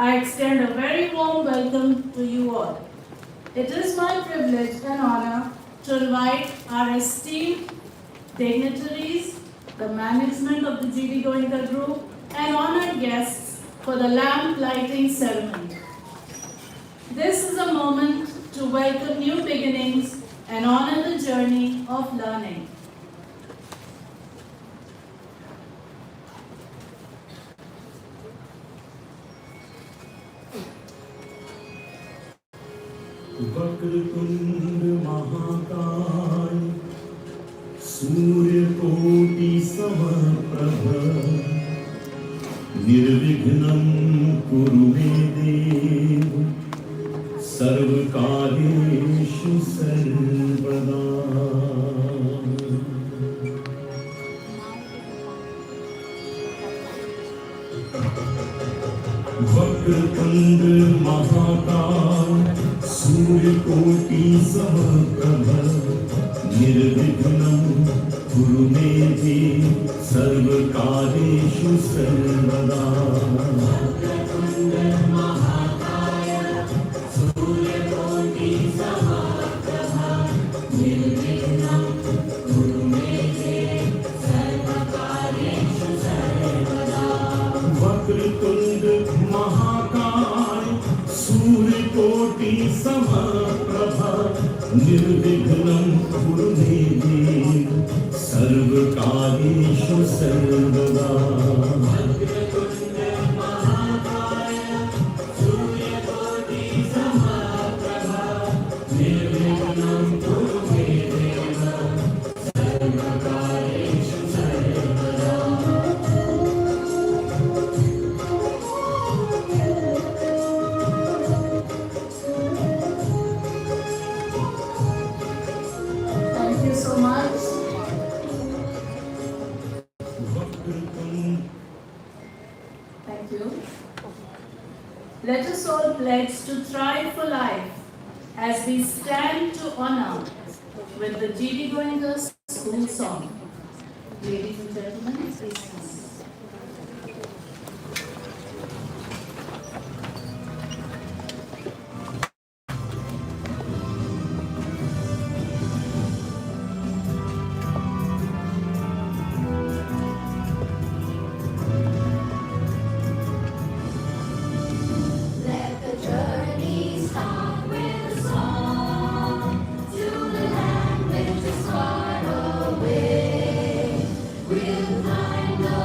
I extend a very warm welcome to you all. It is my privilege and honor to invite our esteemed dignitaries, the management of the GD Goenka Group, and honored guests for the lamp lighting ceremony. This is a moment to welcome new beginnings and honor the journey of learning. Vakratunda महाकाय सूर्यकोटि समप्रभ निर्विघ्नं कुरु मे देव सर्वकार्येषु सर्वदा। वक्रतुंड महाकाय सूर्यकोटि समप्रभ निर्विघ्नं कुरु मे देव सर्वकार्येषु सर्वदा। वक्रतुंड महाकाय सूर्यकोटि समप्रभ निर्विघ्नं कुरु मे देव सर्वकार्येषु सर्वदा। वक्रतुंड महाकाय सूर्यकोटि समप्रभ निर्विघ्नं कुरु मे देव सर्वकार्येषु सर्वदा। वक्रतुंड महाकाय सूर्यकोटि समप्रभ निर्विघ्नं कुरु मे देव सर्वकार्येषु सर्वदा। Thank you so much. Thank you. Let us all pledge to thrive for life as we stand to honor with the GD Goenka school song. Ladies and gentlemen, please stand. Let the journey start with a song to the land which is far away. We'll find the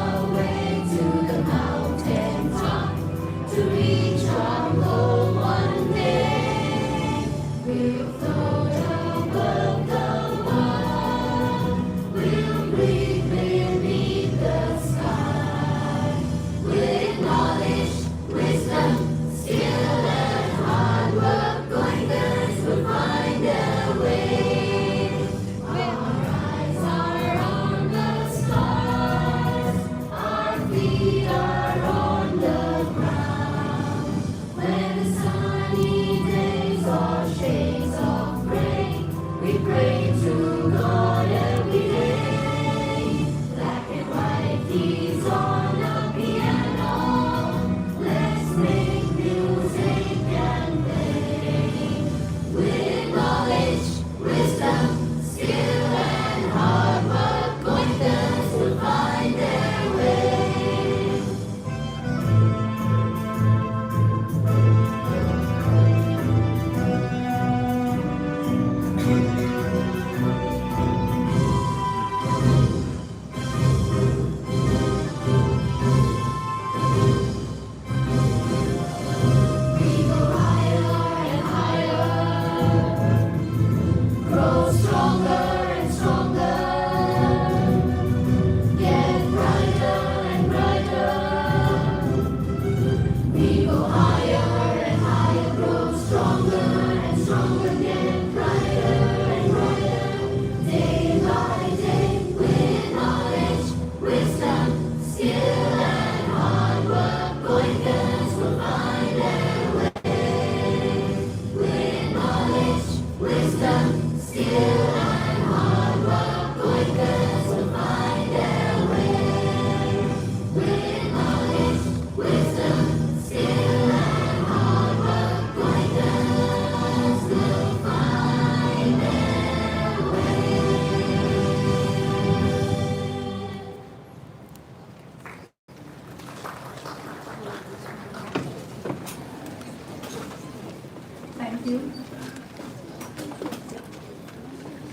Thank you.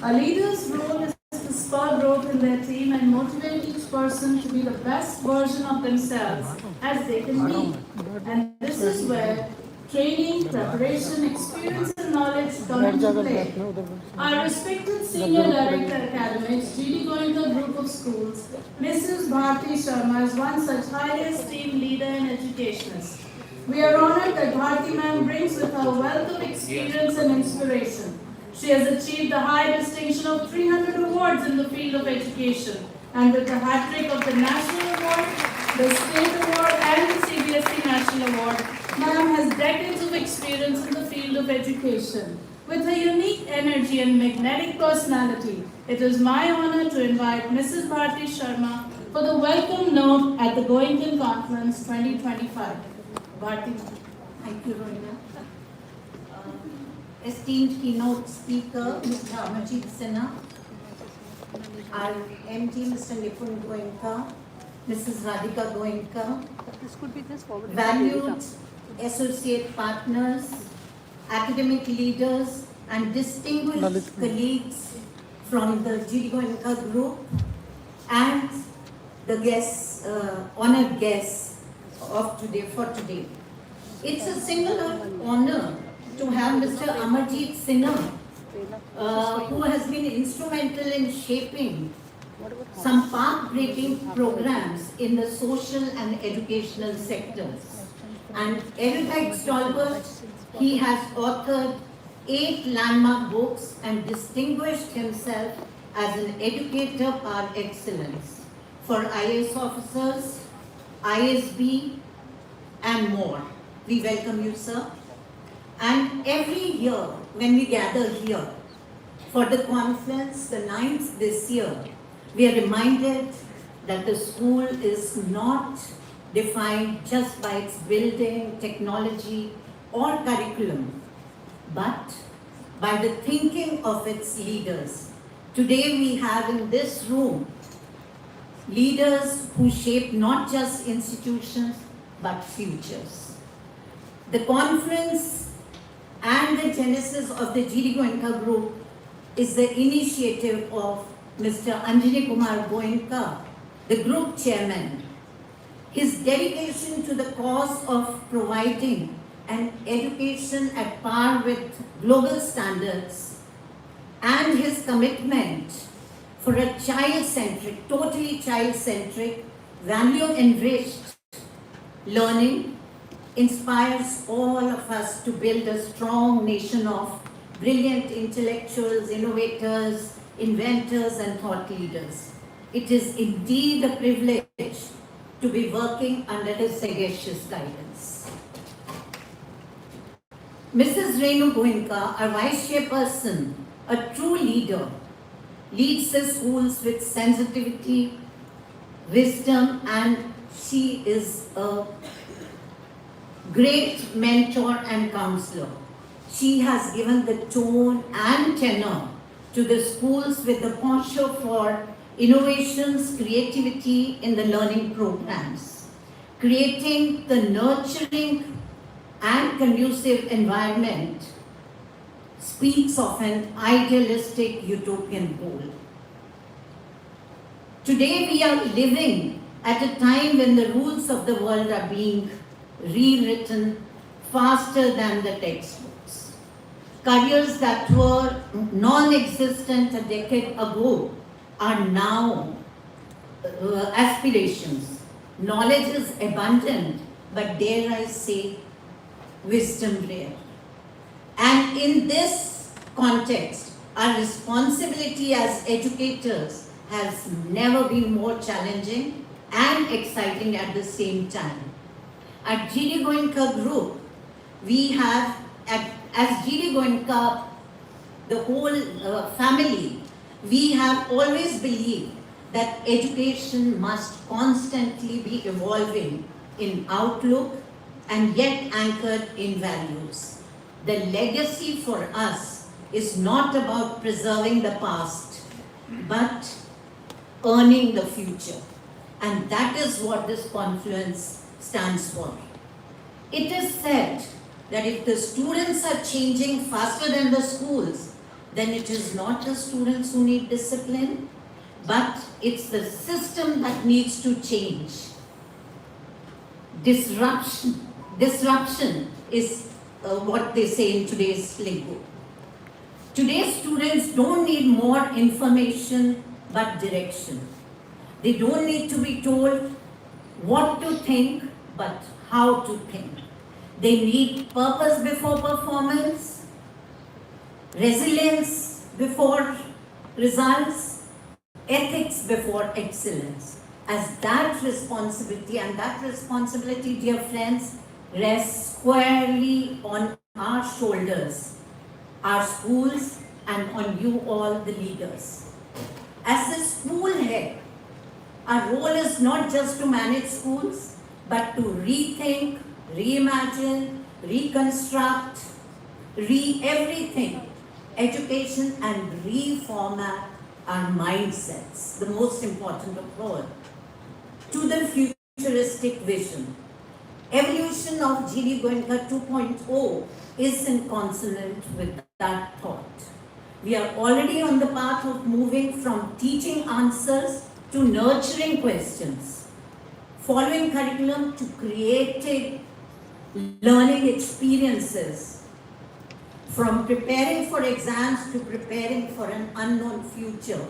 A leader's role is to spur growth in their team and motivate each person to be the best version of themselves as they can be. And this is where training, preparation, experience, and knowledge come into play. Our respected senior director academics, GD Goenka Group of Schools, Mrs. Bharti Sharma is one such highly esteemed leader and educationist. We are honored that Bharti ma'am brings with her wealth of experience and inspiration. She has achieved the high distinction of 300 awards in the field of education, and with the hat trick of the National Award, the State Award, and the CBSE National Award, ma'am has decades of experience in the field of education. With her unique energy and magnetic personality, it is my honor to invite Mrs. Bharti Sharma for the welcome note at the Goenka Confluence 2025. Bharti. Thank you, Rohina. Esteemed keynote speaker, Mr. Amarjeet Sinha, our MD, Mr. Nipun Goenka, Mrs. Radhika Goenka, valued associate partners, academic leaders, and distinguished colleagues from the GD Goenka group, and the guests, honored guests of today for today. It's a singular honor to have Mr. Amarjeet Sinha, who has been instrumental in shaping some path-breaking programs in the social and educational sectors. And erudite stalwart, he has authored 8 landmark books and distinguished himself as an educator par excellence for IAS officers, ISB, and more. We welcome you, sir. And every year, when we gather here for the conference, the 9th this year, we are reminded that the school is not defined just by its building, technology, or curriculum, but by the thinking of its leaders. Today we have in this room leaders who shape not just institutions, but futures. The conference and the genesis of the GD Goenka group is the initiative of Mr. Anjani Kumar Goenka, the group chairman. His dedication to the cause of providing an education at par with global standards and his commitment for a child-centric, totally child-centric, value-enriched learning inspires all of us to build a strong nation of brilliant intellectuals, innovators, inventors, and thought leaders. It is indeed a privilege to be working under his sagacious guidance. Mrs. Renu Goenka, our vice chairperson, a true leader, leads the schools with sensitivity, wisdom, and she is a great mentor and counselor. She has given the tone and tenor to the schools with the posture for innovations, creativity in the learning programs, creating the nurturing and conducive environment speaks of an idealistic utopian goal. Today we are living at a time when the rules of the world are being rewritten faster than the textbooks. Careers that were non-existent a decade ago are now aspirations. Knowledge is abundant, but dare I say, wisdom rare. And in this context, our responsibility as educators has never been more challenging and exciting at the same time. At GD Goenka Group, we have, as GD Goenka, the whole family, we have always believed that education must constantly be evolving in outlook and yet anchored in values. The legacy for us is not about preserving the past, but earning the future. And that is what this confluence stands for. It is said that if the students are changing faster than the schools, then it is not the students who need discipline, but it's the system that needs to change. Disruption is what they say in today's lingo. Today's students don't need more information but direction. They don't need to be told what to think but how to think. They need purpose before performance, resilience before results, ethics before excellence. As that responsibility, dear friends, rests squarely on our shoulders, our schools, and on you all, the leaders. As the school head, our role is not just to manage schools, but to rethink, reimagine, reconstruct, everything, education, and reformat our mindsets, the most important of all, to the futuristic vision. Evolution of GD Goenka 2.0 is in consonant with that thought. We are already on the path of moving from teaching answers to nurturing questions, following curriculum to creating learning experiences, from preparing for exams to preparing for an unknown future,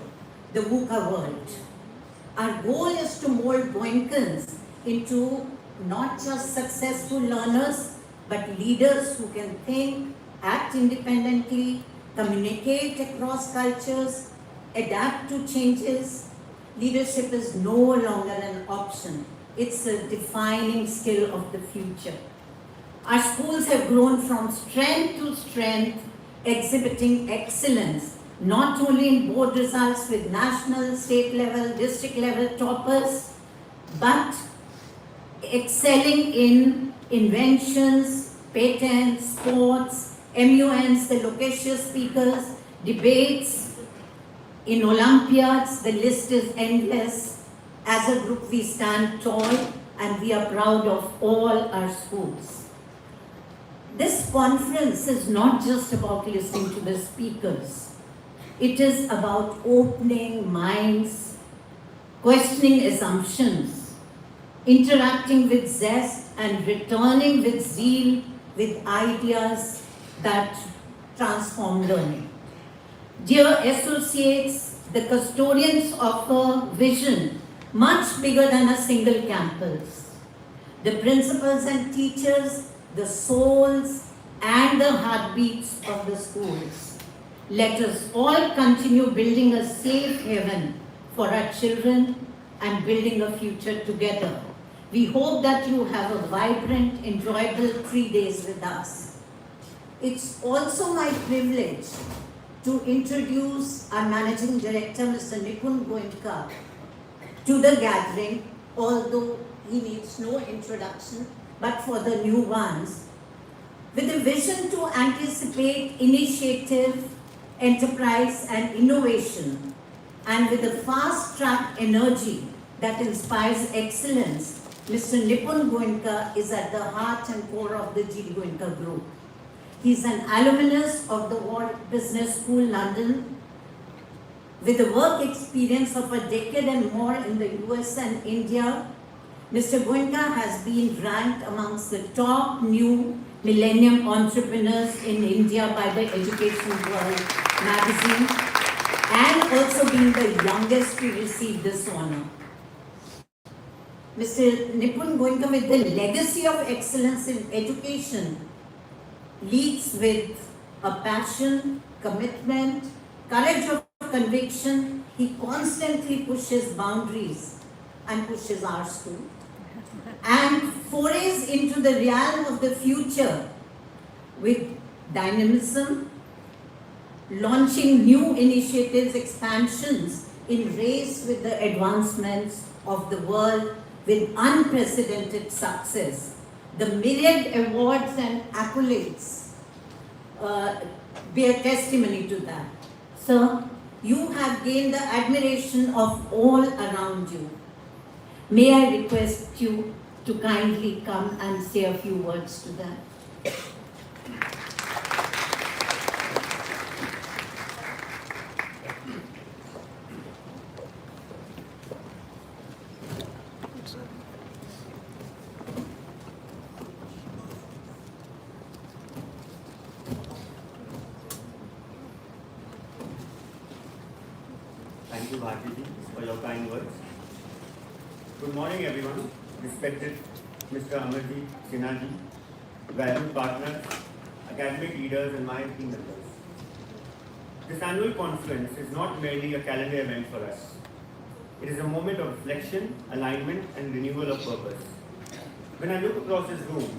the VUCA world. Our goal is to mold Goenkans into not just successful learners, but leaders who can think, act independently, communicate across cultures, adapt to changes. Leadership is no longer an option. It's a defining skill of the future. Our schools have grown from strength to strength, exhibiting excellence, not only in board results with national, state level, district level toppers, but excelling in inventions, patents, sports, MUNs, the loquacious speakers, debates, in Olympiads. The list is endless. As a group, we stand tall and we are proud of all our schools. This conference is not just about listening to the speakers. It is about opening minds, questioning assumptions, interacting with zest, and returning with zeal with ideas that transform learning. Dear associates, the custodians of a vision much bigger than a single campus. The principals and teachers, the souls and the heartbeats of the schools. Let us all continue building a safe haven for our children and building a future together. We hope that you have a vibrant, enjoyable 3 days with us. It's also my privilege to introduce our Managing Director, Mr. Nipun Goenka, to the gathering, although he needs no introduction, but for the new ones, with a vision to anticipate initiative, enterprise, and innovation, and with a fast-track energy that inspires excellence. Mr. Nipun Goenka is at the heart and core of the GD Goenka Group. He's an alumnus of the Wharton Business School, London, with a work experience of a decade and more in the US and India. Mr. Goenka has been ranked amongst the top new millennium entrepreneurs in India by the Education World magazine, and also being the youngest to receive this honor. Mr. Nipun Goenka, with the legacy of excellence in education, leads with a passion, commitment, courage of conviction. He constantly pushes boundaries and pushes ours too, and forays into the realm of the future with dynamism, launching new initiatives, expansions in race with the advancements of the world with unprecedented success. The myriad awards and accolades bear testimony to that. Sir, you have gained the admiration of all around you. May I request you to kindly come and say a few words to that. you, Bharti, for your kind words. Good morning, everyone. Respected Mr. Amarjeet, Sinha ji, valued partners, academic leaders, and my team members. This annual conference is not merely a calendar event for us. It is a moment of reflection, alignment, and renewal of purpose. When I look across this room,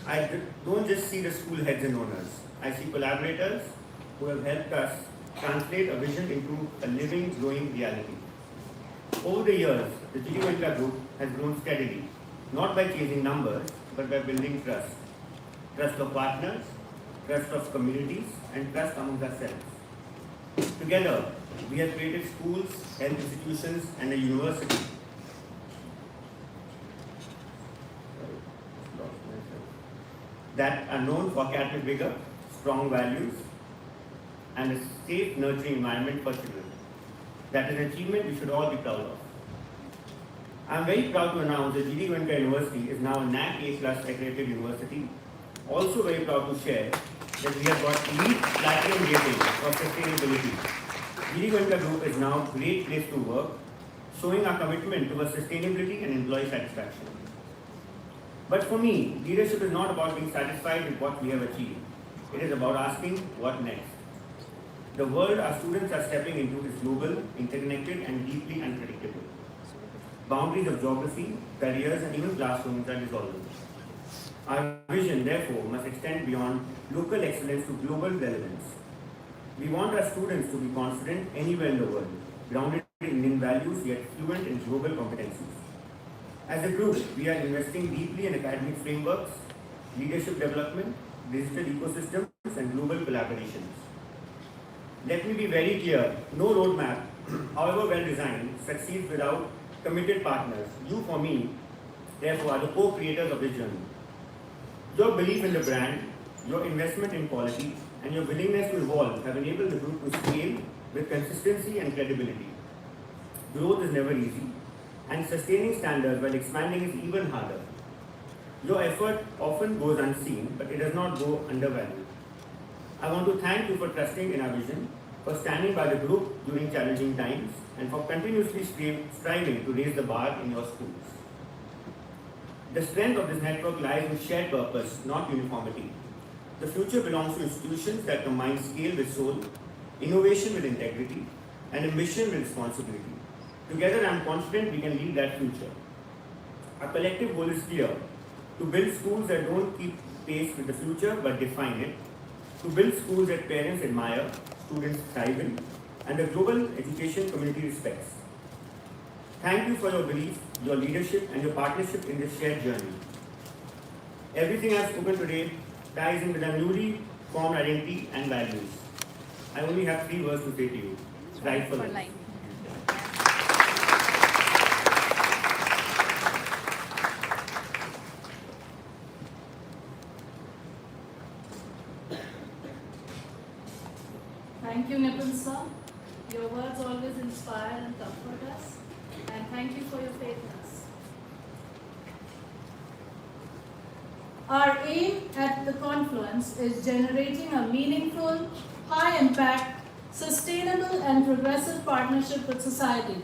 I don't just see the school heads and owners. I see collaborators who have helped us translate a vision into a living, growing reality. Over the years, the Goenka group has grown steadily, not by chasing numbers, but by building trust. Trust of partners, trust of communities, and trust among ourselves. Together, we have created schools, health institutions, and a university that are known for academic vigor, strong values, and a safe, nurturing environment for children. That is an achievement we should all be proud of. I am very proud to announce that Goenka University is now a NAC A+ accredited university. Also very proud to share that we have got LEED Platinum rating for sustainability. Goenka Group is now a great place to work, showing our commitment towards sustainability and employee satisfaction. But for me, leadership is not about being satisfied with what we have achieved. It is about asking what next. The world our students are stepping into is global, interconnected, and deeply unpredictable. Boundaries of geography, careers, and even classrooms are dissolving. Our vision, therefore, must extend beyond local excellence to global relevance. We want our students to be confident anywhere in the world, grounded in Indian values, yet fluent in global competencies. As a group, we are investing deeply in academic frameworks, leadership development, digital ecosystems, and global collaborations. Let me be very clear, no roadmap, however well designed, succeeds without committed partners. You, for me, therefore, are the co-creators of this journey. Your belief in the brand, your investment in quality, and your willingness to evolve have enabled the group to scale with consistency and credibility. Growth is never easy, and sustaining standards while expanding is even harder. Your effort often goes unseen, but it does not go undervalued. I want to thank you for trusting in our vision, for standing by the group during challenging times, and for continuously striving to raise the bar in your schools. The strength of this network lies in shared purpose, not uniformity. The future belongs to institutions that combine scale with soul, innovation with integrity, and ambition with responsibility. Together, I am confident we can lead that future. Our collective goal is clear: to build schools that don't keep pace with the future but define it, to build schools that parents admire, students thrive in, and the global education community respects. Thank you for your belief, your leadership, and your partnership in this shared journey. Everything I have spoken today ties in with our newly formed identity and values. I only have 3 words to say to you: strive for life. Thank you, Nipun sir. Your words always inspire and comfort us. And thank you for your faith in us. Our aim at the Confluence is generating a meaningful, high-impact, sustainable and progressive partnership with society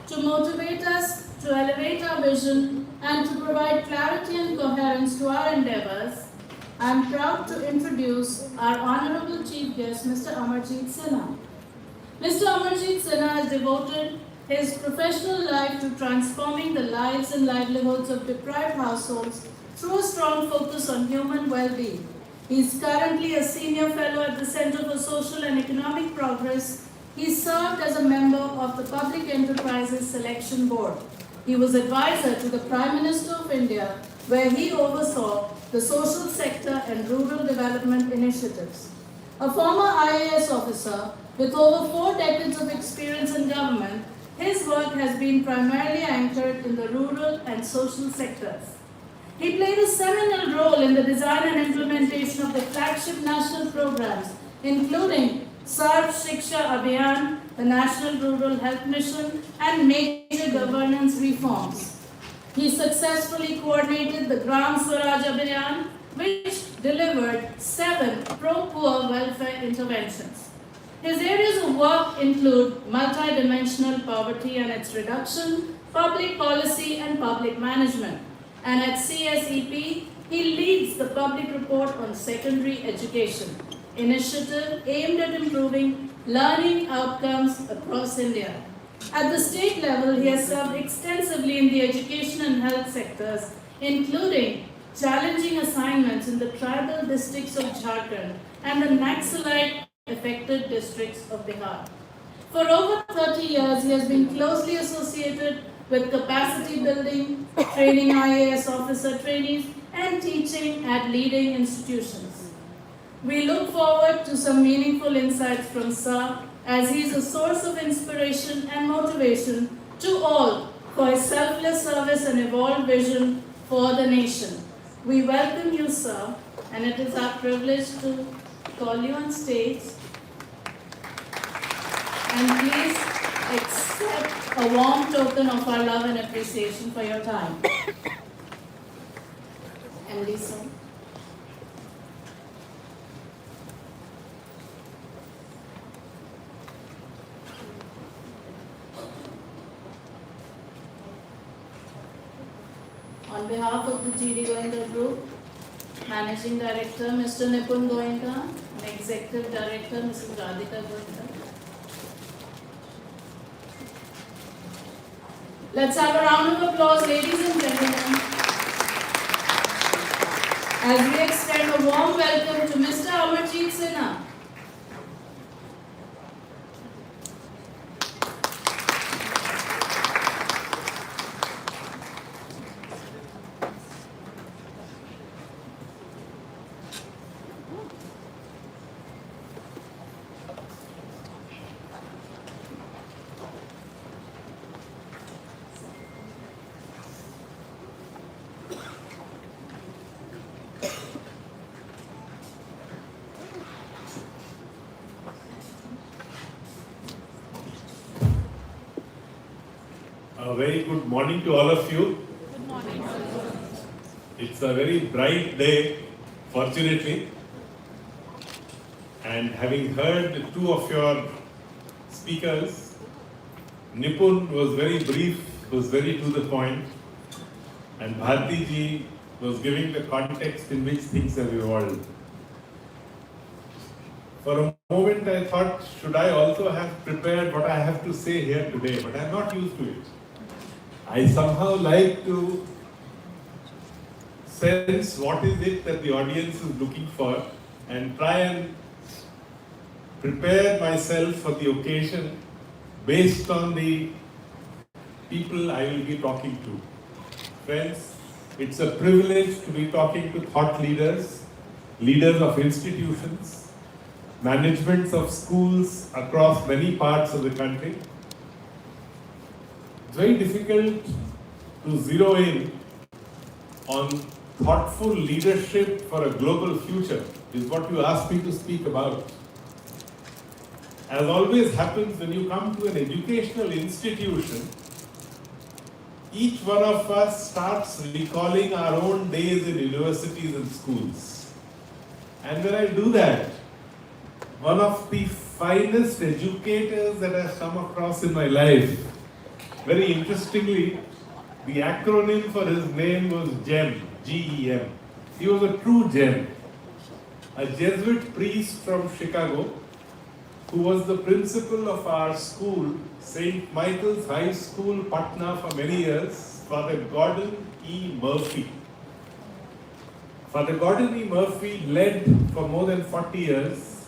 to motivate us to elevate our vision and to provide clarity and coherence to our endeavors. I am proud to introduce our Honorable Chief Guest, Mr. Amarjeet Sinha. Mr. Amarjeet Sinha has devoted his professional life to transforming the lives and livelihoods of deprived households through a strong focus on human well-being. He is currently a senior fellow at the Center for Social and Economic Progress. He served as a member of the Public Enterprises Selection Board. He was advisor to the Prime Minister of India, where he oversaw the social sector and rural development initiatives. A former IAS officer with over 4 decades of experience in government, his work has been primarily anchored in the rural and social sectors. He played a seminal role in the design and implementation of the flagship national programs, including Sarv Shiksha Abhiyan, the National Rural Health Mission, and major governance reforms. He successfully coordinated the Gram Swaraj Abhiyan, which delivered 7 pro-poor welfare interventions. His areas of work include multidimensional poverty and its reduction, public policy and public management. And at CSEP, he leads the public report on secondary education, initiative aimed at improving learning outcomes across India. At the state level, he has served extensively in the education and health sectors, including challenging assignments in the tribal districts of Jharkhand and the Naxalite affected districts of Bihar. For over 30 years, he has been closely associated with capacity building, training IAS officer trainees, and teaching at leading institutions. We look forward to some meaningful insights from Sir, as he is a source of inspiration and motivation to all for his selfless service and evolved vision for the nation. We welcome you, sir, and it is our privilege to call you on stage. And please accept a warm token of our love and appreciation for your time. And Lisa. On behalf of the GD Goenka Group, Managing Director Mr. Nipun Goenka and Executive Director Mrs. Radhika Goenka. Let's have a round of applause, ladies and gentlemen, as we extend a warm welcome to Mr. Amarjeet Sinha. A very good morning to all of you. Good morning. It's a very bright day, fortunately. And having heard two of your speakers, Nipun was very brief, was very to the point, and Bharti ji was giving the context in which things have evolved. For a moment I thought, should I also have prepared what I have to say here today, but I'm not used to it. I somehow like to sense what is it that the audience is looking for and try and prepare myself for the occasion based on the people I will be talking to. Friends, it's a privilege to be talking to thought leaders, leaders of institutions, managements of schools across many parts of the country. It's very difficult to zero in on thoughtful leadership for a global future, is what you asked me to speak about. As always happens when you come to an educational institution, each one of us starts recalling our own days in universities and schools. And when I do that, one of the finest educators that I've come across in my life, very interestingly, the acronym for his name was GEM, G-E-M. He was a true gem, a Jesuit priest from Chicago, who was the principal of our school, St. Michael's High School, Patna, for many years, Father Gordon E. Murphy. Father Gordon E. Murphy led for more than 40 years.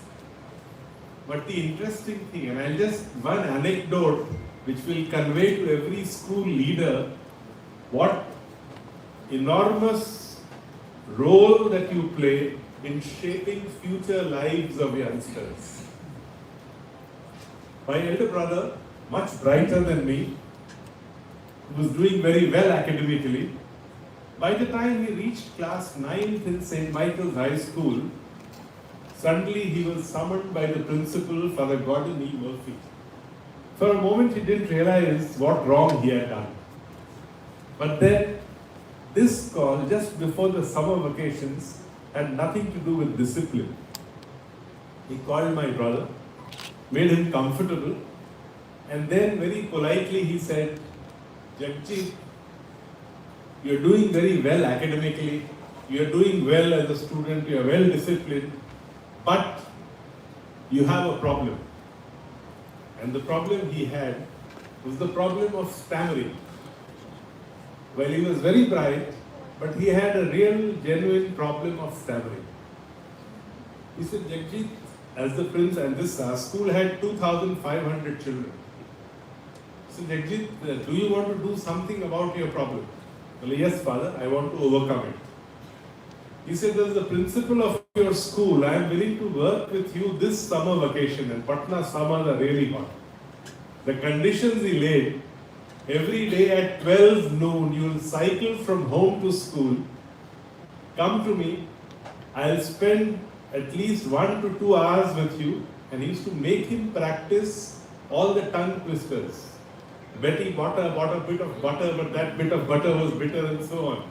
But the interesting thing, and I'll just one anecdote which will convey to every school leader what enormous role that you play in shaping future lives of youngsters. My elder brother, much brighter than me, was doing very well academically. By the time he reached class 9th in St. Michael's High School, suddenly he was summoned by the principal, Father Gordon E. Murphy. For a moment he didn't realize what wrong he had done. But then this call, just before the summer vacations, had nothing to do with discipline. He called my brother made him comfortable, and then very politely he said, Jagjeet, you're doing very well academically, you're doing well as a student, you're well disciplined, but you have a problem. And the problem he had was the problem of stammering. Well, he was very bright, but he had a real, genuine problem of stammering. He said, Jagjeet, as the prince, and this our school had 2,500 children. He said, Jagjeet, do you want to do something about your problem? Well, yes, father, I want to overcome it. He said, as the principal of your school, I am willing to work with you this summer vacation, and Patna summers are really hot. The conditions he laid, every day at 12 noon, you will cycle from home to school, come to me, I'll spend at least 1 to 2 hours with you, and he used to make him practice all the tongue twisters. Betty bought a bit of butter, but that bit of butter was bitter, and so on.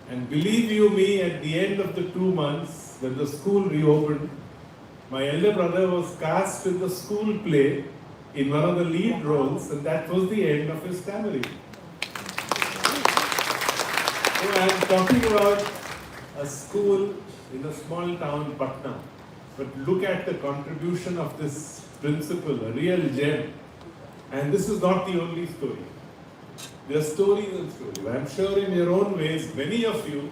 And believe you me, at the end of the 2 months, when the school reopened, my elder brother was cast in the school play in one of the lead roles, and that was the end of his stammering. So I am talking about a school in a small town, Patna. But look at the contribution of this principal, a real gem. And this is not the only story. There are stories and stories. I am sure in your own ways, many of you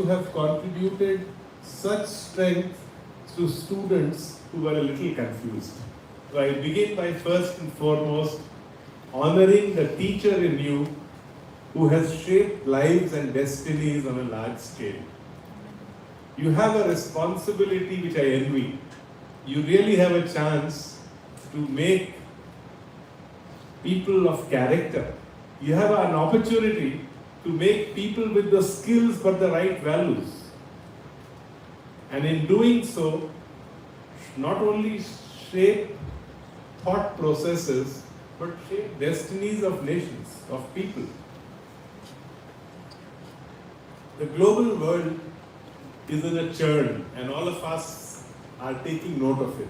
have contributed such strength to students who were a little confused. So I begin by first and foremost honoring the teacher in you who has shaped lives and destinies on a large scale. You have a responsibility which I envy. You really have a chance to make people of character. You have an opportunity to make people with the skills but the right values. And in doing so, not only shape thought processes, but shape destinies of nations, of people. The global world is in a churn, and all of us are taking note of it.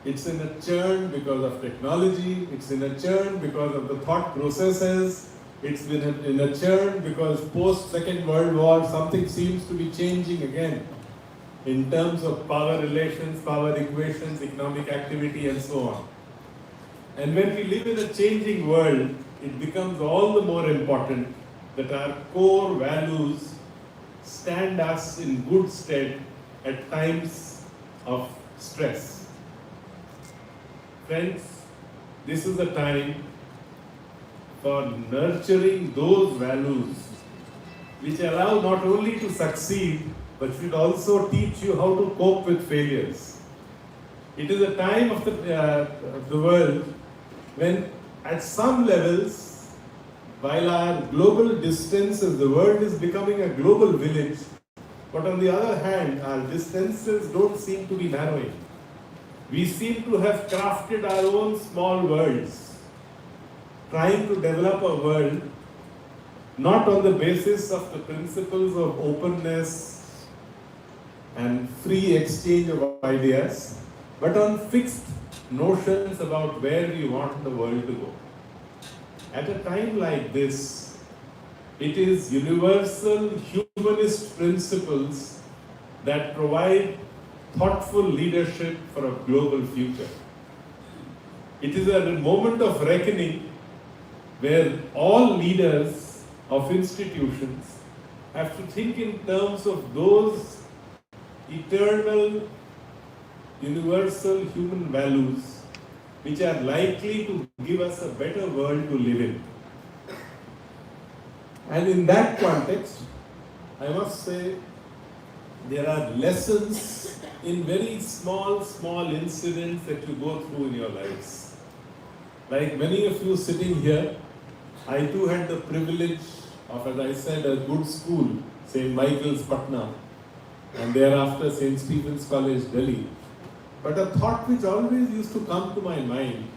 It's in a churn because of technology, it's in a churn because of the thought processes, it's been in a churn because post-Second World War something seems to be changing again in terms of power relations, power equations, economic activity and so on. And when we live in a changing world, it becomes all the more important that our core values stand us in good stead at times of stress. Friends, this is a time for nurturing those values which allow not only to succeed, but should also teach you how to cope with failures. It is a time of the world when at some levels, while our global distances, the world is becoming a global village, but on the other hand, our distances don't seem to be narrowing. We seem to have crafted our own small worlds, trying to develop a world not on the basis of the principles of openness and free exchange of ideas, but on fixed notions about where we want the world to go. At a time like this, it is universal humanist principles that provide thoughtful leadership for a global future. It is a moment of reckoning where all leaders of institutions have to think in terms of those eternal, universal human values which are likely to give us a better world to live in. And in that context, I must say, there are lessons in very small incidents that you go through in your lives. Like many of you sitting here, I too had the privilege of, as I said, a good school, St. Michael's, Patna, and thereafter St. Stephen's College, Delhi. But a thought which always used to come to my mind,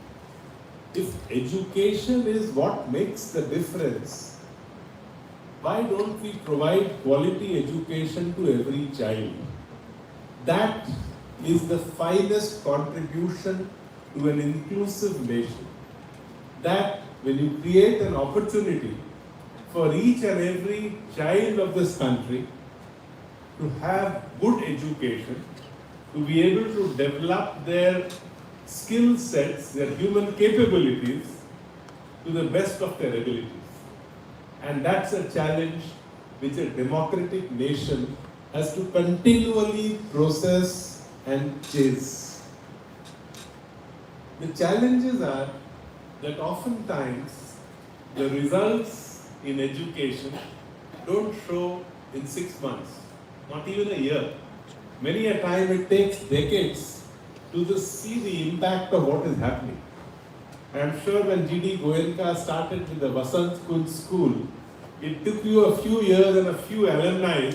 if education is what makes the difference, why don't we provide quality education to every child? That is the finest contribution to an inclusive nation. That when you create an opportunity for each and every child of this country to have good education, to be able to develop their skill sets, their human capabilities to the best of their abilities. And that's a challenge which a democratic nation has to continually process and chase. The challenges are that oftentimes the results in education don't show in 6 months, not even a year. Many a time it takes decades to just see the impact of what is happening. I am sure when G.D. Goenka started with the Vasant Kunj school, it took you a few years and a few alumni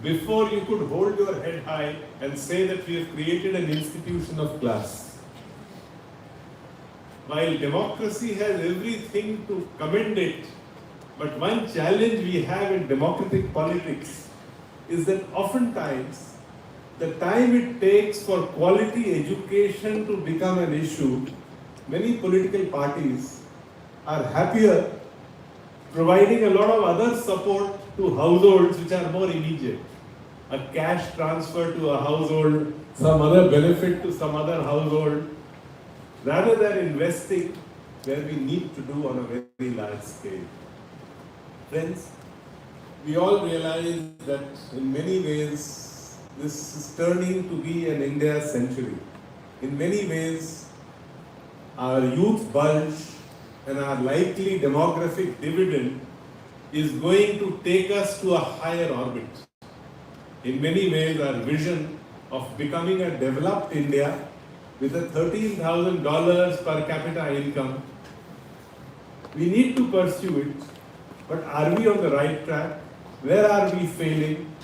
before you could hold your head high and say that we have created an institution of class. While democracy has everything to commend it, but one challenge we have in democratic politics is that oftentimes the time it takes for quality education to become an issue, many political parties are happier providing a lot of other support to households which are more immediate. A cash transfer to a household, some other benefit to some other household, rather than investing where we need to do on a very large scale. Friends, we all realize that in many ways this is turning to be an India century. In many ways, our youth bulge and our likely demographic dividend is going to take us to a higher orbit. In many ways, our vision of becoming a developed India with a $13,000 per capita income, we need to pursue it, but are we on the right track? Where are we failing?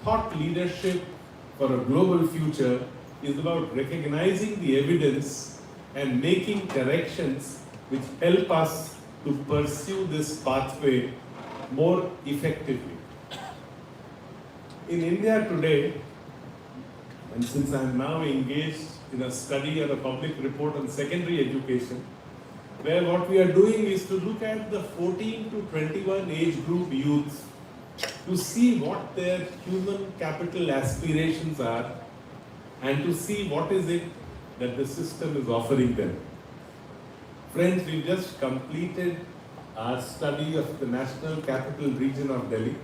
Thought leadership for a global future is about recognizing the evidence and making corrections which help us to pursue this pathway more effectively. In India today, and since I am now engaged in a study or a public report on secondary education, where what we are doing is to look at the 14 to 21 age group youths to see what their human capital aspirations are and to see what is it that the system is offering them. Friends, we just completed our study of the National Capital Region of Delhi.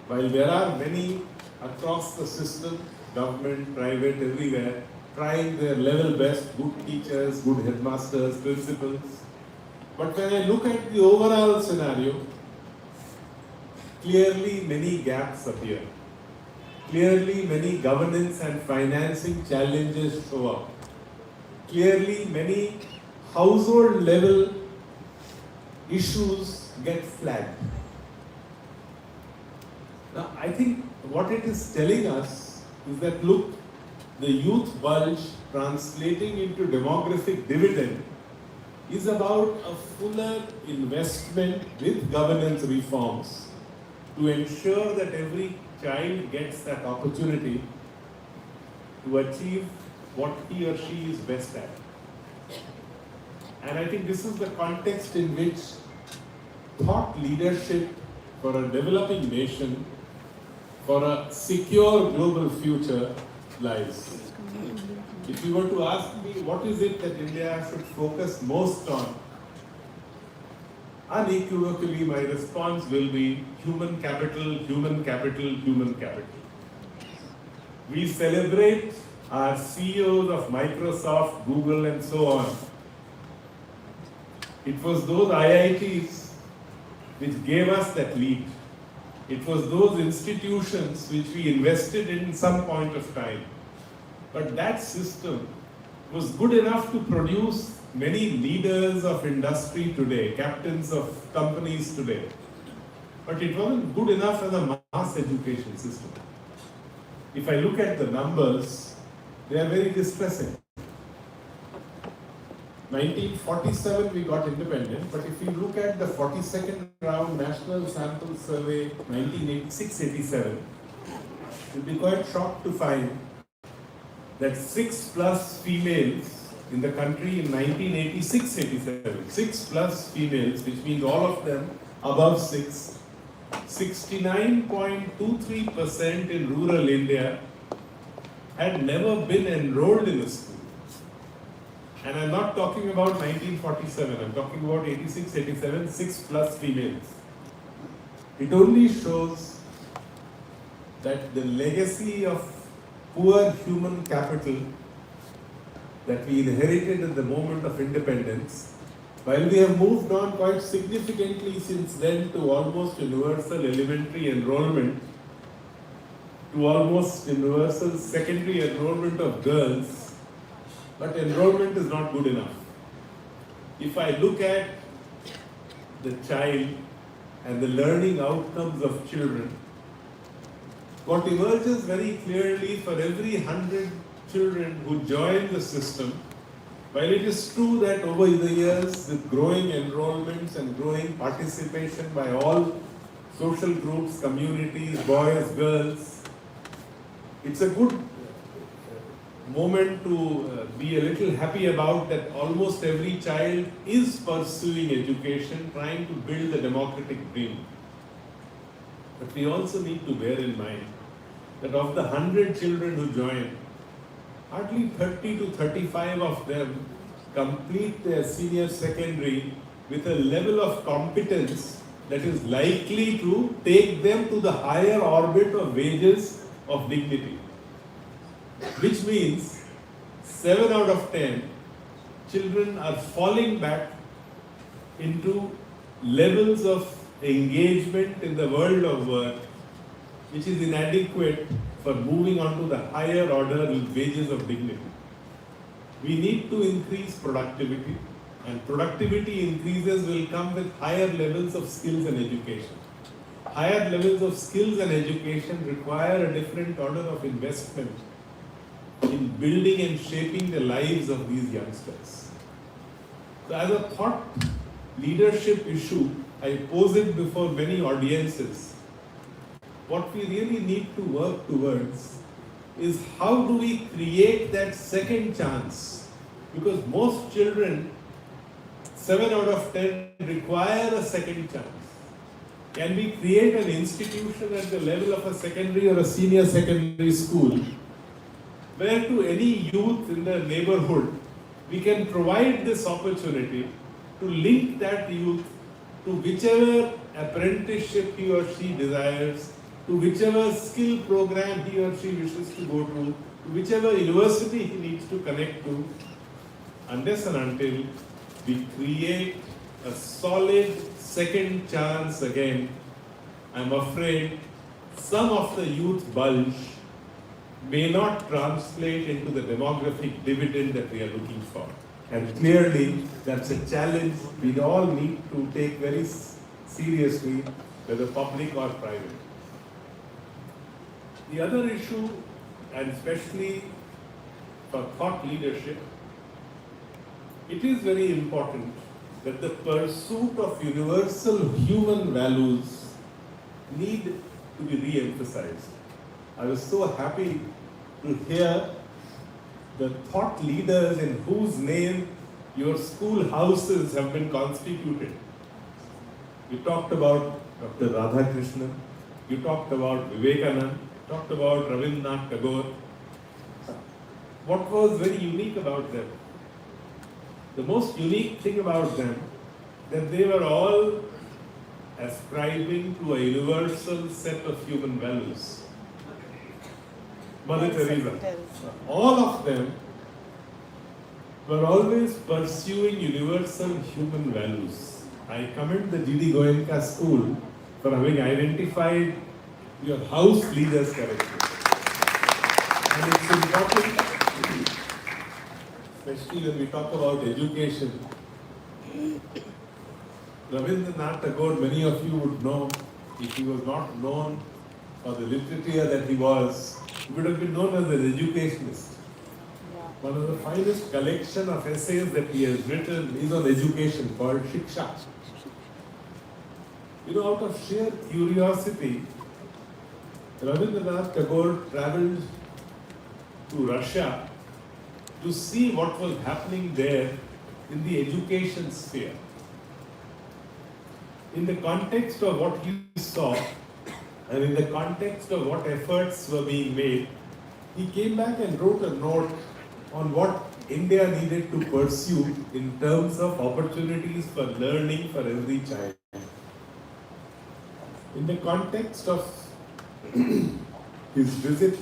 While there are many across the system, government, private, everywhere, trying their level best, good teachers, good headmasters, principals. But when I look at the overall scenario, clearly many gaps appear. Clearly many governance and financing challenges show up. Clearly many household level issues get flagged. Now, I think what it is telling us is that, look, the youth bulge translating into demographic dividend is about a fuller investment with governance reforms to ensure that every child gets that opportunity to achieve what he or she is best at. And I think this is the context in which thought leadership for a developing nation, for a secure global future lies. If you were to ask me what is it that India should focus most on, unequivocally my response will be human capital, human capital, human capital. We celebrate our CEOs of Microsoft, Google and so on. It was those IITs which gave us that lead. It was those institutions which we invested in some point of time. But that system was good enough to produce many leaders of industry today, captains of companies today. But it wasn't good enough as a mass education system. If I look at the numbers, they are very distressing. 1947 we got independent, but if you look at the 42nd round National Sample Survey 1986-87, you'll be quite shocked to find that 6 plus females in the country in 1986-87, 6 plus females, which means all of them above 6, 69.23% in rural India had never been enrolled in a school. And I'm not talking about 1947, I'm talking about 86, 87, 6 plus females. It only shows that the legacy of poor human capital that we inherited at the moment of independence, while we have moved on quite significantly since then to almost universal elementary enrollment, to almost universal secondary enrollment of girls, but enrollment is not good enough. If I look at the child and the learning outcomes of children, what emerges very clearly for every 100 children who join the system, while it is true that over the years with growing enrollments and growing participation by all social groups, communities, boys, girls, it's a good moment to be a little happy about that almost every child is pursuing education, trying to build a democratic dream. But we also need to bear in mind that of the 100 children who join, hardly 30 to 35 of them complete their senior secondary with a level of competence that is likely to take them to the higher orbit of wages of dignity. Which means 7 out of 10 children are falling back into levels of engagement in the world of work which is inadequate for moving on to the higher order with wages of dignity. We need to increase productivity, and productivity increases will come with higher levels of skills and education. Higher levels of skills and education require a different order of investment in building and shaping the lives of these youngsters. So as a thought leadership issue, I pose it before many audiences. What we really need to work towards is how do we create that second chance? Because most children, 7 out of 10, require a second chance. Can we create an institution at the level of a secondary or a senior secondary school where to any youth in the neighborhood, we can provide this opportunity to link that youth to whichever apprenticeship he or she desires, to whichever skill program he or she wishes to go to whichever university he needs to connect to, unless and until we create a solid second chance again, I'm afraid some of the youth bulge may not translate into the demographic dividend that we are looking for. And clearly, that's a challenge we all need to take very seriously, whether public or private. The other issue, and especially for thought leadership, it is very important that the pursuit of universal human values need to be re-emphasized. I was so happy to hear the thought leaders in whose name your school houses have been constituted. You talked about Dr. Radhakrishnan, you talked about Vivekananda, you talked about Rabindranath Tagore. What was very unique about them? The most unique thing about them, that they were all ascribing to a universal set of human values. Mother Teresa. All of them were always pursuing universal human values. I commend the G.D. Goenka school for having identified your house leaders correctly. And it's important, especially when we talk about education. Rabindranath Tagore, many of you would know, if he was not known for the literature that he was, he would have been known as an educationist. One of the finest collection of essays that he has written is on education called Shiksha. You know, out of sheer curiosity, Rabindranath Tagore travelled to Russia to see what was happening there in the education sphere. In the context of what he saw and in the context of what efforts were being made, he came back and wrote a note on what India needed to pursue in terms of opportunities for learning for every child. In the context of his visit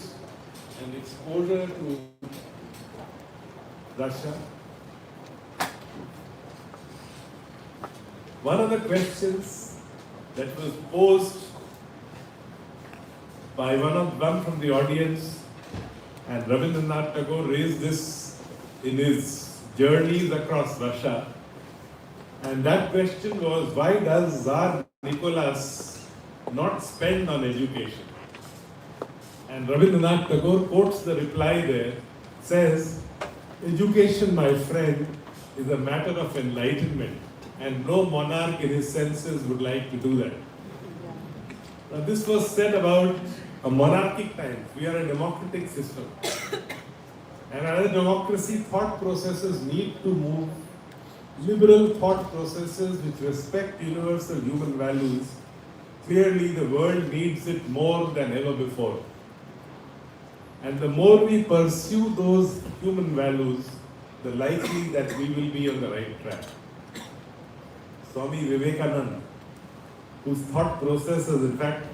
and exposure to Russia, one of the questions that was posed by one from the audience, and Rabindranath Tagore raised this in his journeys across Russia, and that question was, why does Tsar Nicholas not spend on education? And Rabindranath Tagore quotes the reply there, says, education, my friend, is a matter of enlightenment, and no monarch in his senses would like to do that. Now, this was said about a monarchic times. We are a democratic system. And as a democracy, thought processes need to move. Liberal thought processes which respect universal human values. Clearly, the world needs it more than ever before. And the more we pursue those human values, the likely that we will be on the right track. Swami Vivekananda, whose thought processes, in fact,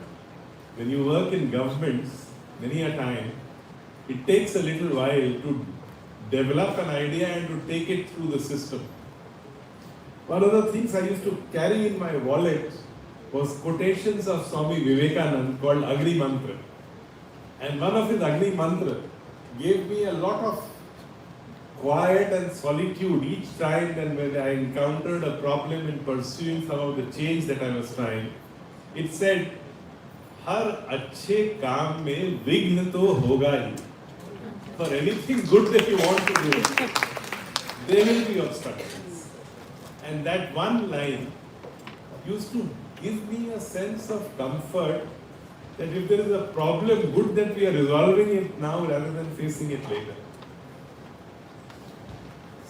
when you work in governments, many a time, it takes a little while to develop an idea and to take it through the system. One of the things I used to carry in my wallet was quotations of Swami Vivekananda called Agni Mantra. And one of his Agni Mantra gave me a lot of quiet and solitude each time that when I encountered a problem in pursuing some of the change that I was trying. It said, हर अच्छे काम में विघ्न तो होगा ही. For anything good that you want to do, there will be obstructions. And that one line used to give me a sense of comfort that if there is a problem, good that we are resolving it now rather than facing it later.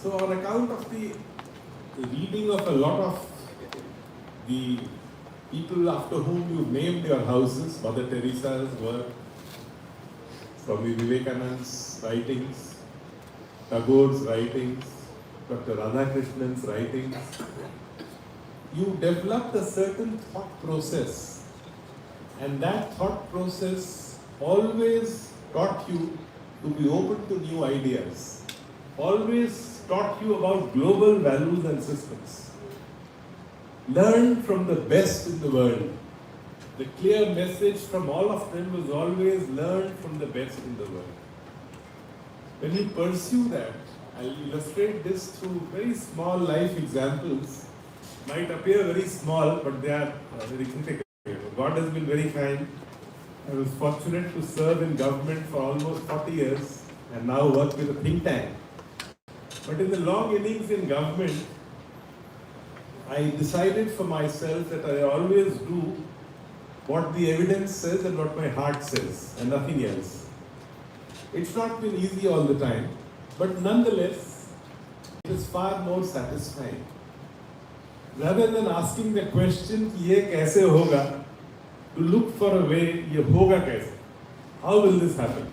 So on account of the reading of a lot of the people after whom you named your houses, Mother Teresa's work, Swami Vivekananda's writings, Tagore's writings, Dr. Radhakrishnan's writings, you developed a certain thought process, and that thought process always taught you to be open to new ideas, always taught you about global values and systems. Learn from the best in the world. The clear message from all of them was always learn from the best in the world. When you pursue that, I'll illustrate this through very small life examples. Might appear very small, but they are very critical. God has been very kind. I was fortunate to serve in government for almost 40 years and now work with a think tank. But in the long innings in government, I decided for myself that I always do what the evidence says and what my heart says, and nothing else. It's not been easy all the time, but nonetheless, it is far more satisfying. Rather than asking the question, ये कैसे होगा, to look for a way, ये होगा कैसे? How will this happen?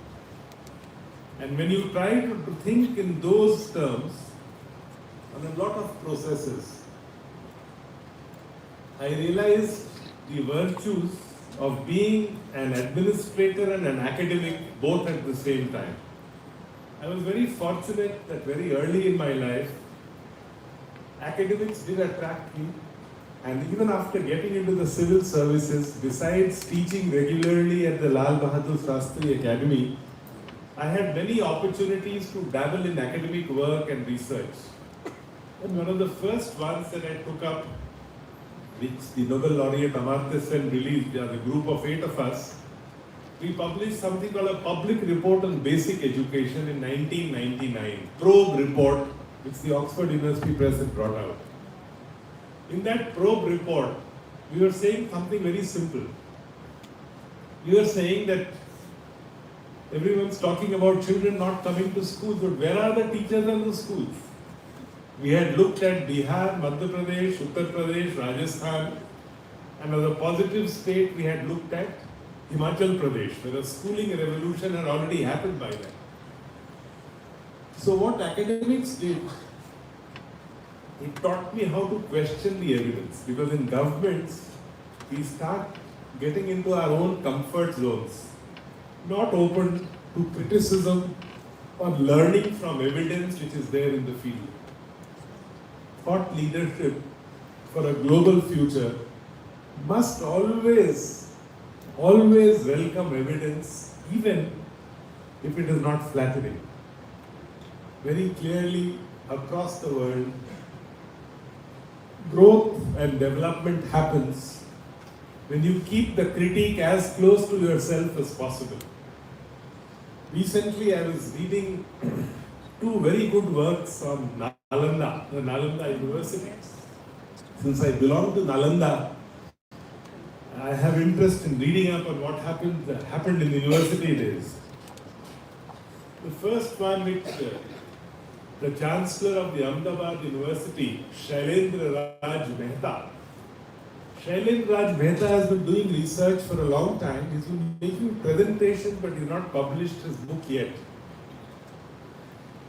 And when you try to think in those terms, on a lot of processes, I realized the virtues of being an administrator and an academic both at the same time. I was very fortunate that very early in my life, academics did attract me, and even after getting into the civil services, besides teaching regularly at the Lal Bahadur Shastri Academy, I had many opportunities to dabble in academic work and research. And one of the first ones that I took up, which the Nobel laureate Amarjeet released, as a group of 8 of us, we published something called a public report on basic education in 1999, probe report, which the Oxford University Press had brought out. In that probe report, we were saying something very simple. We were saying that Everyone's talking about children not coming to school, but where are the teachers in the schools? We had looked at Bihar, Madhya Pradesh, Uttar Pradesh, Rajasthan, and as a positive state, we had looked at Himachal Pradesh, where the schooling revolution had already happened by then. So what academics did, it taught me how to question the evidence, because in governments, we start getting into our own comfort zones, not open to criticism or learning from evidence which is there in the field. Thought leadership for a global future must always welcome evidence, even if it is not flattering. Very clearly, across the world, growth and development happens when you keep the critique as close to yourself as possible. Recently, I was reading two very good works on Nalanda, the Nalanda University. Since I belong to Nalanda, I have interest in reading up on what happened in the university days. The first one, which the Chancellor of the Ahmedabad University, Shailendra Raj Mehta. Shailendra Raj Mehta has been doing research for a long time. He's been making presentations, but he's not published his book yet.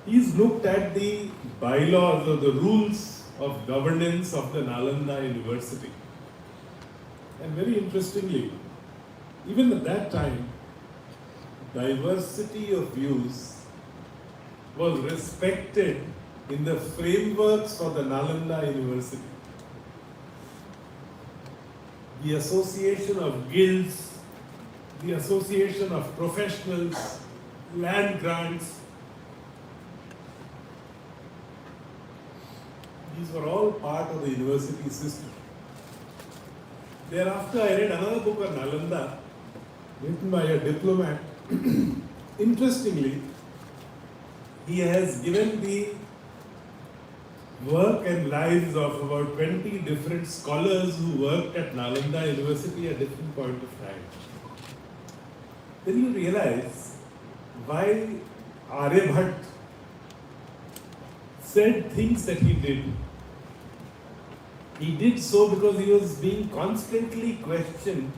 He's looked at the bylaws or the rules of governance of the Nalanda University. And very interestingly, even at that time, diversity of views was respected in the frameworks for the Nalanda University. The association of guilds, the association of professionals, land grants, these were all part of the university system. Thereafter, I read another book on Nalanda, written by a diplomat. Interestingly, he has given the work and lives of about 20 different scholars who worked at Nalanda University at different point of time. Then you realize why Aryabhat said things that he did. He did so because he was being constantly questioned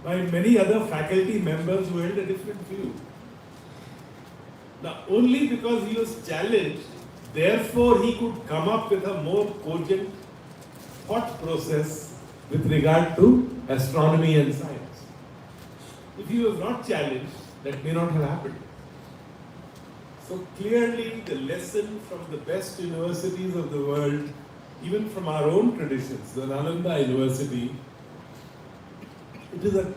by many other faculty members who held a different view. Now, only because he was challenged, therefore he could come up with a more cogent thought process with regard to astronomy and science. If he was not challenged, that may not have happened. So clearly the lesson from the best universities of the world, even from our own traditions, the Nalanda University, it is a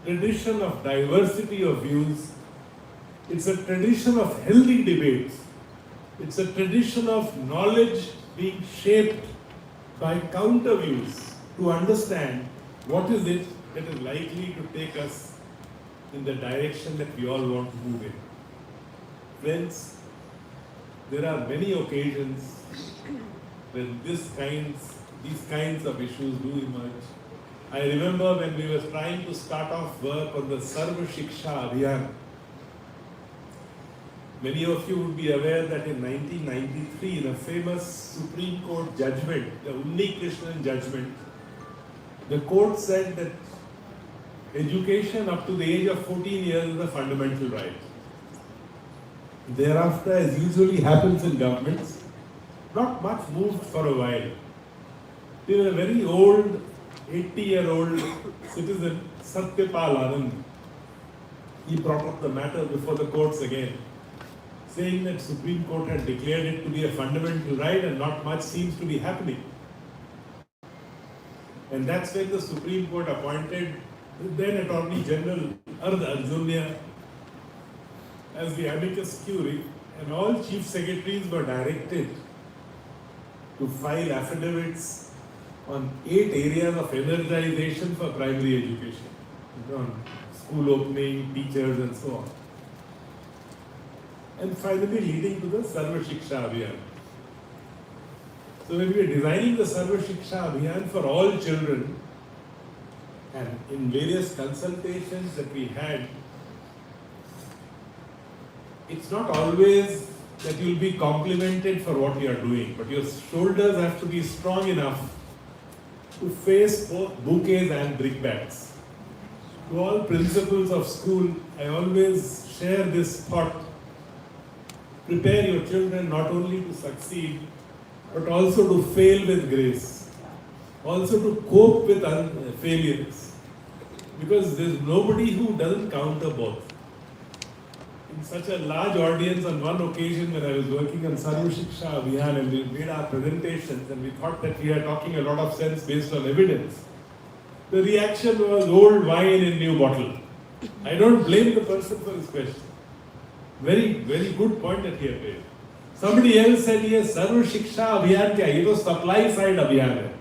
tradition of diversity of views. It's a tradition of healthy debates. It's a tradition of knowledge being shaped by counter views to understand what is it that is likely to take us in the direction that we all want to move in. Friends, there are many occasions when these kinds of issues do emerge. I remember when we were trying to start off work on the Sarva Shiksha Abhiyan. Many of you would be aware that in 1993, in a famous Supreme Court judgment, the Unni Krishnan judgment, the court said that education up to the age of 14 years is a fundamental right. Thereafter, as usually happens in governments, not much moved for a while. Till a very old, 80-year-old citizen, Satyapal Anand, he brought up the matter before the courts again, saying that Supreme Court had declared it to be a fundamental right and not much seems to be happening. And that's when the Supreme Court appointed the then Attorney General Ardha Arjunia as the amicus curiae, and all chief secretaries were directed to file affidavits on 8 areas of energization for primary education, on school opening, teachers and so on. And finally leading to the Sarva Shiksha Abhiyan. So when we were designing the Sarva Shiksha Abhiyan for all children, and in various consultations that we had, it's not always that you'll be complimented for what you are doing, but your shoulders have to be strong enough to face both bouquets and brickbats. To all principals of school, I always share this thought. Prepare your children not only to succeed, but also to fail with grace. Also to cope with failures. Because there's nobody who doesn't counter both. In such a large audience, on one occasion when I was working on Sarva Shiksha Abhiyan and we made our presentations and we thought that we are talking a lot of sense based on evidence, the reaction was old wine in new bottle. I don't blame the person for his question. Very, very good point that he had made. Somebody else said, ये सर्व शिक्षा अभियान क्या है? ये तो supply side अभियान है.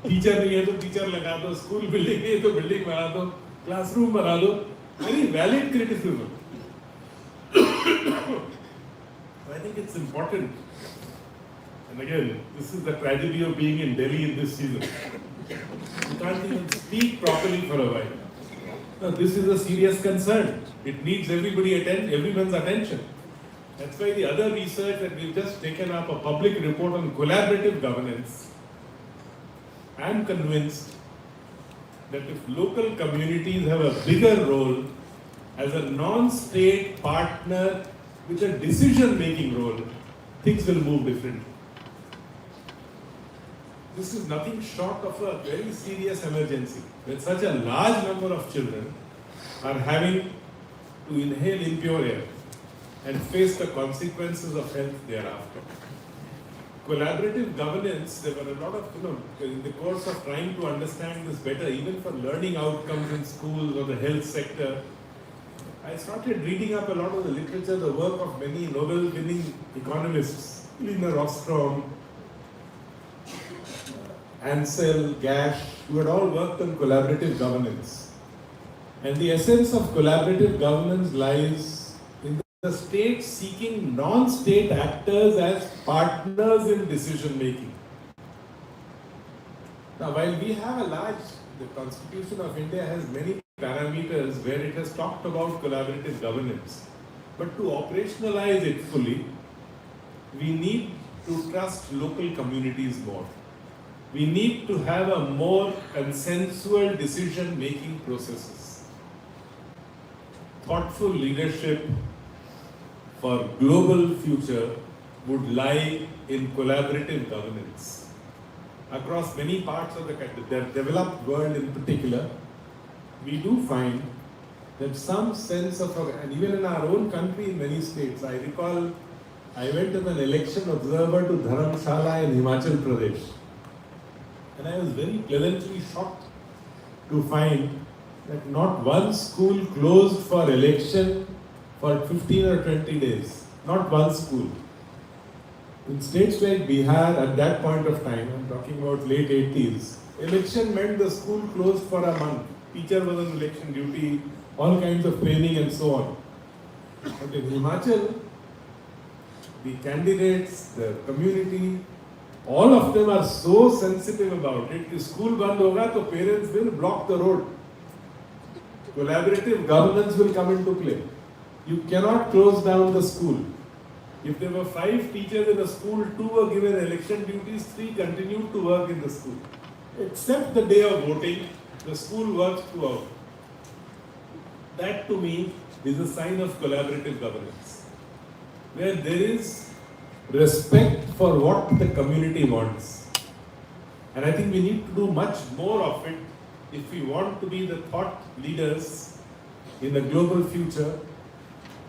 Teacher नहीं है तो टीचर लगा दो, स्कूल बिल्डिंग नहीं है तो बिल्डिंग बना दो, क्लासरूम बना दो. Very valid criticism. I think it's important. And again, this is the tragedy of being in Delhi in this season. You can't even speak properly for a while. Now, this is a serious concern. It needs everyone's attention. That's why the other research that we've just taken up, a public report on collaborative governance. I am convinced that if local communities have a bigger role as a non-state partner with a decision-making role, things will move differently. This is nothing short of a very serious emergency, that such a large number of children are having to inhale impure air and face the consequences of health thereafter. Collaborative governance, there were a lot of, in the course of trying to understand this better, even for learning outcomes in schools or the health sector, I started reading up a lot of the literature, the work of many Nobel-winning economists, Elinor Ostrom, Ansel, Gash, who had all worked on collaborative governance. And the essence of collaborative governance lies in the state seeking non-state actors as partners in decision making. Now, while we have the Constitution of India has many parameters where it has talked about collaborative governance, but to operationalize it fully, we need to trust local communities more. We need to have a more consensual decision-making processes. Thoughtful leadership for global future would lie in collaborative governance. Across many parts of the developed world in particular, we do find that some sense of, and even in our own country in many states, I recall I went as an election observer to Dharamshala in Himachal Pradesh. And I was very pleasantly shocked to find that not one school closed for election for 15 or 20 days. Not one school. In states like Bihar at that point of time, I'm talking about late 80s, election meant the school closed for a month. Teacher was on election duty, all kinds of training and so on. But in Himachal, the candidates, the community, all of them are so sensitive about it. If school band hoga, to parents will block the road. Collaborative governance will come into play. You cannot close down the school. If there were 5 teachers in a school, 2 were given election duties, 3 continued to work in the school. Except the day of voting, the school works throughout. That to me is a sign of collaborative governance, where there is respect for what the community wants. And I think we need to do much more of it if we want to be the thought leaders in the global future.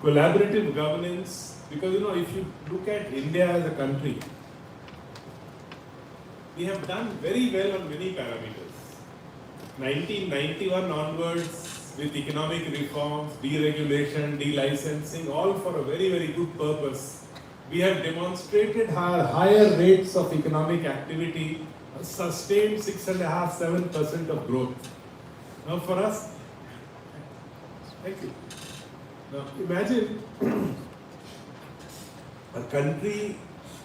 Collaborative governance, because if you look at India as a country, we have done very well on many parameters. 1991 onwards, with economic reforms, deregulation, delicensing, all for a very, very good purpose, we have demonstrated our higher rates of economic activity, sustained 6.5–7% of growth. Now for us, thank you. Now imagine a country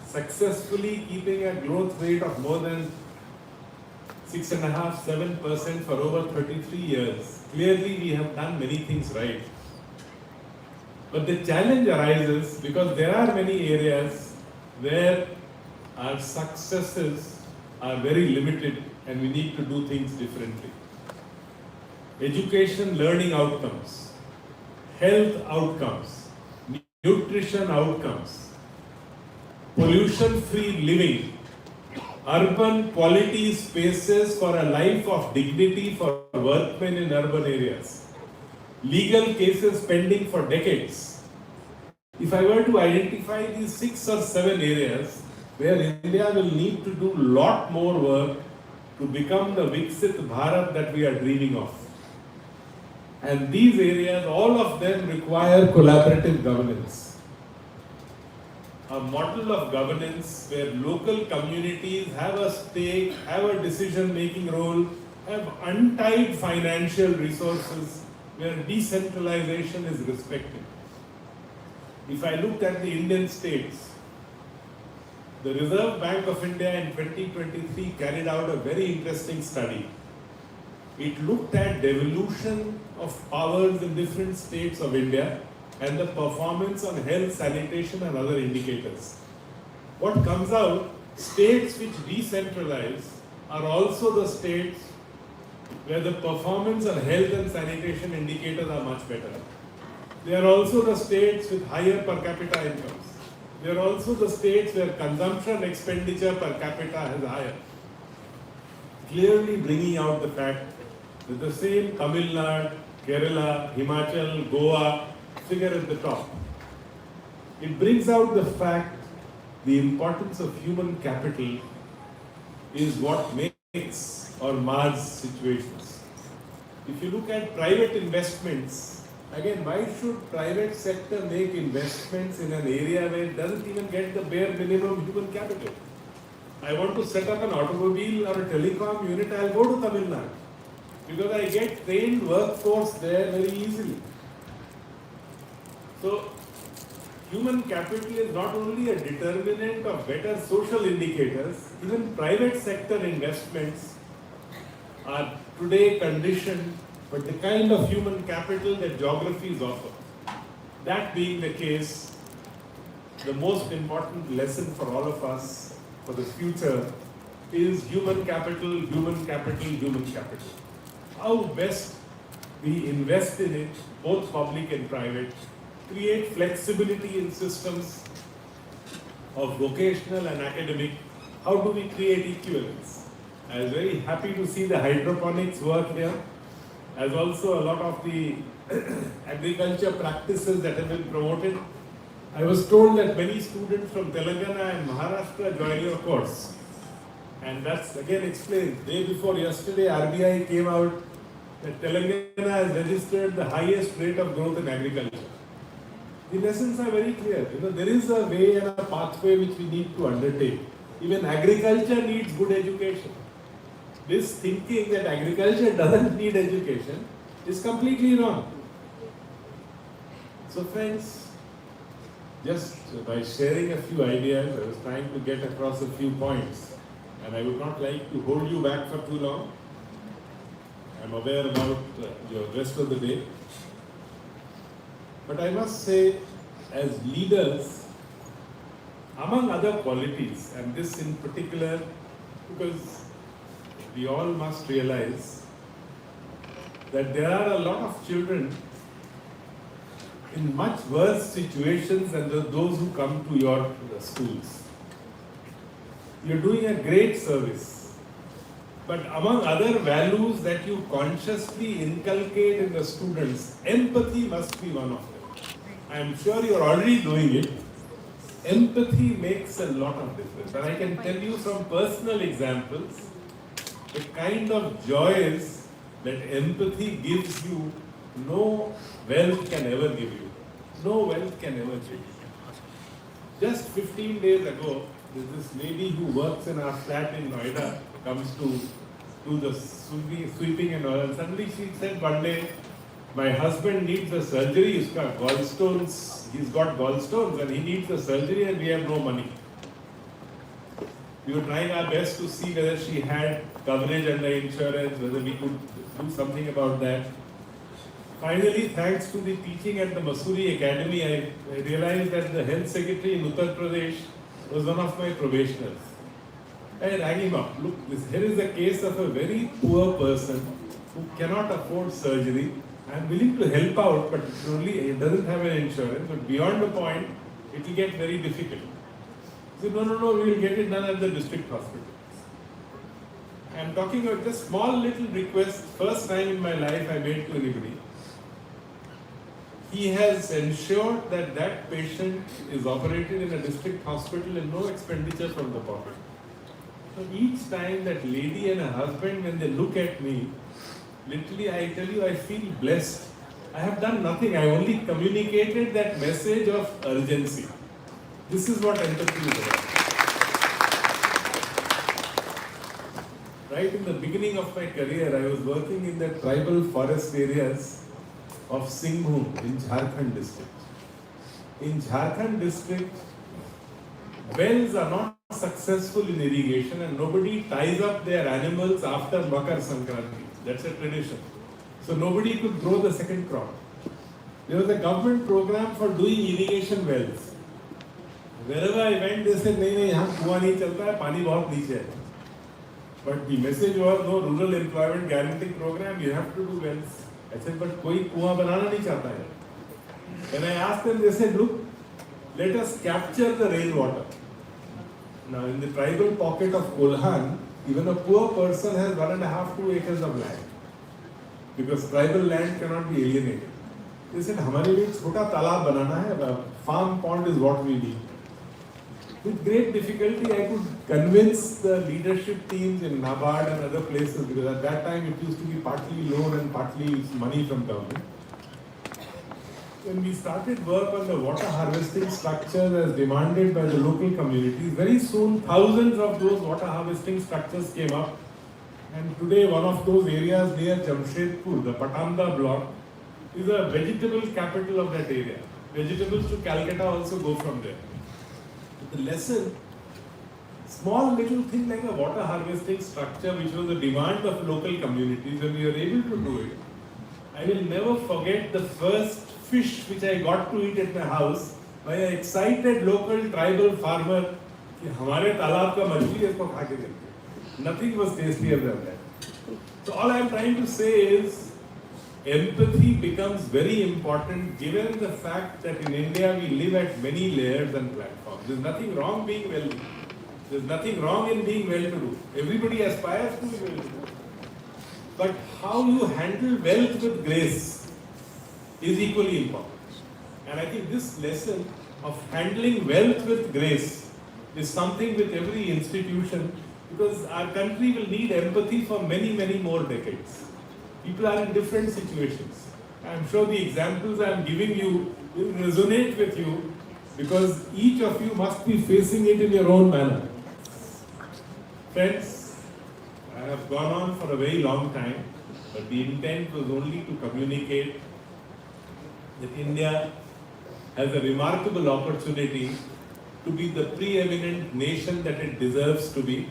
successfully keeping a growth rate of more than 6.5–7% for over 33 years. Clearly we have done many things right. But the challenge arises because there are many areas where our successes are very limited and we need to do things differently. Education, learning outcomes, health outcomes, nutrition outcomes, pollution-free living, urban quality spaces for a life of dignity for workmen in urban areas, legal cases pending for decades. If I were to identify these 6 or 7 areas where India will need to do a lot more work to become the Viksit Bharat that we are dreaming of. And these areas, all of them require collaborative governance. A model of governance where local communities have a stake, have a decision-making role, have untied financial resources, where decentralization is respected. If I look at the Indian states, the Reserve Bank of India in 2023 carried out a very interesting study. It looked at devolution of powers in different states of India and the performance on health, sanitation and other indicators. What comes out, states which decentralize are also the states where the performance on health and sanitation indicators are much better. They are also the states with higher per capita incomes. They are also the states where consumption expenditure per capita is higher. Clearly bringing out the fact that the same Tamil Nadu, Kerala, Himachal, Goa figure at the top. It brings out the fact, the importance of human capital is what makes or mars situations. If you look at private investments, again, why should private sector make investments in an area where it doesn't even get the bare minimum human capital? I want to set up an automobile or a telecom unit, I'll go to Tamil Nadu because I get trained workforce there very easily. So, human capital is not only a determinant of better social indicators, even private sector investments are today conditioned for the kind of human capital that geographies offer. That being the case, the most important lesson for all of us for the future is human capital, human capital, human capital. How best we invest in it, both public and private, create flexibility in systems of vocational and academic. How do we create equivalence? I was very happy to see the hydroponics work here, as also a lot of the agriculture practices that have been promoted. I was told that many students from Telangana and Maharashtra join your course. And that's again explained. Day before yesterday, RBI came out that Telangana has registered the highest rate of growth in agriculture. The lessons are very clear. There is a way and a pathway which we need to undertake. Even agriculture needs good education. This thinking that agriculture doesn't need education is completely wrong. So friends, just by sharing a few ideas, I was trying to get across a few points, and I would not like to hold you back for too long. I'm aware about your rest of the day. But I must say, as leaders, among other qualities, and this in particular, because we all must realize that there are a lot of children in much worse situations than those who come to your schools. You're doing a great service. But among other values that you consciously inculcate in the students, empathy must be one of them. I am sure you're already doing it. Empathy makes a lot of difference. And I can tell you from personal examples, the kind of joys that empathy gives you, no wealth can ever give you. No wealth can ever give you. Just 15 days ago, there's this lady who works in our flat in Noida, comes to do the sweeping and all, and suddenly she said one day, my husband needs a surgery, he's got gallstones and he needs a surgery and we have no money. We were trying our best to see whether she had coverage under insurance, whether we could do something about that. Finally, thanks to the teaching at the Masuri Academy, I realized that the health secretary in Uttar Pradesh was one of my probationers. I rang him up. Look, here is a case of a very poor person who cannot afford surgery. I am willing to help out, but he doesn't have an insurance. But beyond a point, it will get very difficult. He said, no, we will get it done at the district hospital. I am talking about just small little request, first time in my life I made to anybody. He has ensured that that patient is operated in a district hospital and no expenditure from the pocket. So each time that lady and her husband, when they look at me, literally I tell you, I feel blessed. I have done nothing. I only communicated that message of urgency. This is what empathy is about. Right in the beginning of my career, I was working in the tribal forest areas of Sinha in Jharkhand district. In Jharkhand district, wells are not successful in irrigation and nobody ties up their animals after Makar Sankranti. That's a tradition. So nobody could grow the second crop. There was a government program for doing irrigation wells. Wherever I went, they said, नहीं यहाँ कुआं नहीं चलता है, पानी बहुत नीचे है. But the message was no rural employment guarantee program. You have to do wells. I said, but कोई कुआं बनाना नहीं चाहता है. When I asked them, they said, look, let us capture the rainwater. Now, in the tribal pocket of Kolhan, even a poor person has 1.5 to 2 acres of land. Because tribal land cannot be alienated. They said, हमारे लिए छोटा तालाब बनाना है, farm pond is what we need. With great difficulty, I could convince the leadership teams in NABARD and other places, because at that time it used to be partly loan and partly money from government. When we started work on the water harvesting structures as demanded by the local communities, very soon thousands of those water harvesting structures came up. And today one of those areas near Jamshedpur, the Patanda block, is a vegetable capital of that area. Vegetables to Calcutta also go from there. The lesson, small little thing like a water harvesting structure which was a demand of local communities, and we were able to do it. I will never forget the first fish which I got to eat at my house by an excited local tribal farmer कि हमारे तालाब का मछली है इसको खा के देखते. Nothing was tastier than that. So all I am trying to say is empathy becomes very important given the fact that in India we live at many layers and platforms. There is nothing wrong being wealthy. There is nothing wrong in being well-to-do. Everybody aspires to be well-to-do. But how you handle wealth with grace is equally important. And I think this lesson of handling wealth with grace is something with every institution, because our country will need empathy for many, many more decades. People are in different situations. I am sure the examples I am giving you will resonate with you, because each of you must be facing it in your own manner. Friends, I have gone on for a very long time, but the intent was only to communicate that India has a remarkable opportunity to be the preeminent nation that it deserves to be.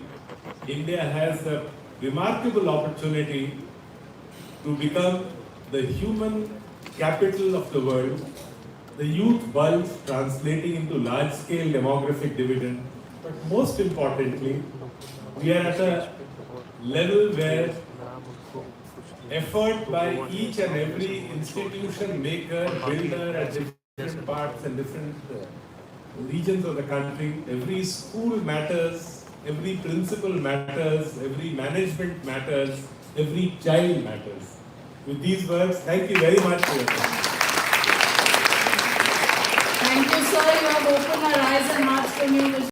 India has a remarkable opportunity to become the human capital of the world, the youth bulge translating into large-scale demographic dividend. But most importantly, we are at a level where effort by each and every institution, maker, builder at different parts and different regions of the country, every school matters, every principal matters, every management matters, every child matters. With these words, thank you very much for your time. Thank you, sir. You have opened our eyes and hearts for me.